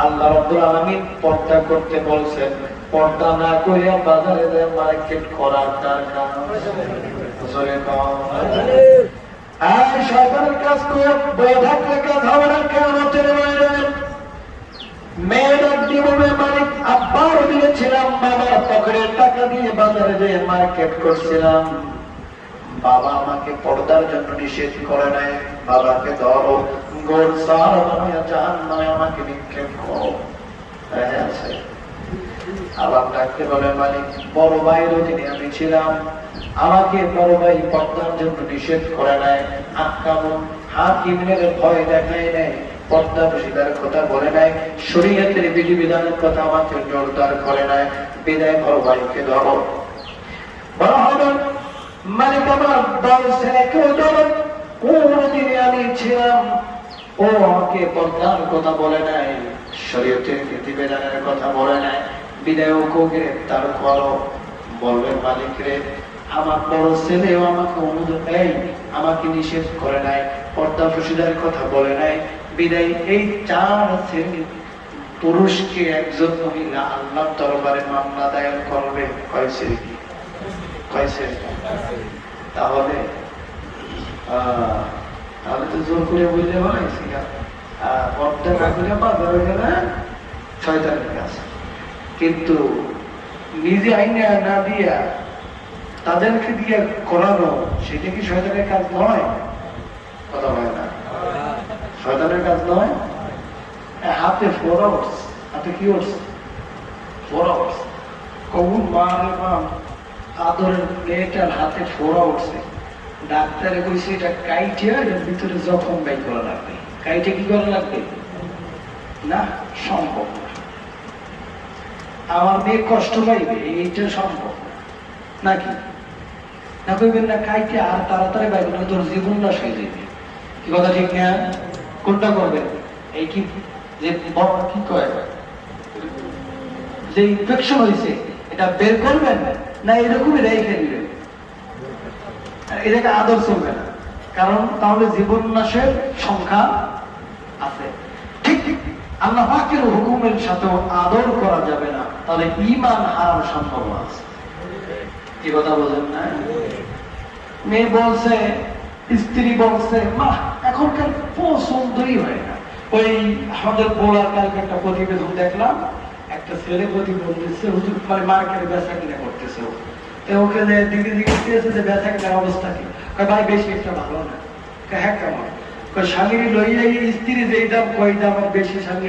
আল্লাহ রাব্বুল আলামিন পর্দা করতে বলছেন, পর্দা না করিয়া বাজারে যে মার্কেট করার দরকার আর শয়তানের কাজ করে বয়ে থাকলে কাজ হবে না। কিয়ামতের ময়দানে মেয়েরা জীবনে মালিক আব্বার দিয়েছিলাম, বাবার পকেটের টাকা দিয়ে বাজারে যে মার্কেট করছিলাম, বাবা আমাকে পর্দার জন্য নিষেধ করে নাই। বাবাকে ধরো, গোল সার বানাইয়া জাহান্নামে আমাকে নিক্ষেপ করো। আছে আবার ডাকতে বলে, মালিক বড় ভাইয়ের অধীনে আমি ছিলাম, আমাকে বড় ভাই পর্দার জন্য নিষেধ করে নাই, আক্রমণ হাকিমের ভয় দেখায় নাই, পর্দা বসিদার কথা বলে নাই, শরীয়তের বিধিবিধানের কথা আমাকে জোরদার করে নাই। বিদায় বড় ভাইকে ধরো। বড় হবে মালিক আমার দল ছেড়ে কেউ ধরেন, কোন দিনে আমি ছিলাম, ও আমাকে পর্দার কথা বলে নাই, শরীয়তের বিধিবিধানের কথা বলে নাই। বিদায় ওকে গ্রেফতার করো। বলবেন, মালিক রে, আমার বড় ছেলেও আমাকে আমাকে নিষেধ করে নাই, পর্দা বসিদার কথা বলে নাই। বিদায় এই 4 শ্রেণী পুরুষকে একজন মহিলা আল্লাহর দরবারে মামলা দায়ের করবে। কয় শ্রেণী? তাহলে তাহলে তো জোর করে বুঝলে বানাইছি, পর্দা না করে বাজারে গেলে শয়তানের কাজ। কিন্তু নিজে আইনে না দিয়া তাদেরকে দিয়ে করানো, সেটা কি শয়তানের কাজ নয়? কথা হয় না, শয়তানের কাজ নয়। হাতে 4 আওয়ার্স, হাতে কি উঠছে? 4 আওয়ার্স। কবুল মারে মাম আদরের মেয়েটার হাতে 4 আওয়ার্সে ডাক্তারে কইছে এটা কাইটিয়া এর ভিতরে জখম বাই করা লাগবে। কাইটে কি করা লাগবে? না, সম্ভব না। আমার মেয়ে কষ্ট পাইবে, এইটা সম্ভব নাকি? না কইবেন না কাইটে আর তাড়াতাড়ি বাইবে না, তোর জীবন নাশ হয়ে যাবে। কি কথা ঠিক না? কোনটা করবেন? এই কি যে কি কয় যে ইনফেকশন হয়েছে এটা বের করবেন না এরকমই রেখে দিবেন? এটাকে আদর চলবে না, কারণ তাহলে জীবন নাশের সংখ্যা আছে। ঠিক আল্লাহ পাকের হুকুমের সাথেও আদর করা যাবে না, তাহলে ঈমান হারার সম্ভাবনা আছে। কি কথা বলেন না? মেয়ে বলছে, স্ত্রী বলছে, মা এখনকার পছন্দই হয় না। ওই আমাদের বলার কালকে একটা প্রতিবেদন দেখলাম, একটা ছেলে প্রতিবেদন দিচ্ছে, হুজুর মার্কেটে বেচা কিনা করতেছে। ওকে দিকে দিকে দিয়েছে যে বেচা কিনার অবস্থা কি? ভাই বেশি একটা ভালো না। হ্যাঁ কেমন? স্বামী লইয়া স্ত্রী যেই দাম কই দাম আর বেশি স্বামী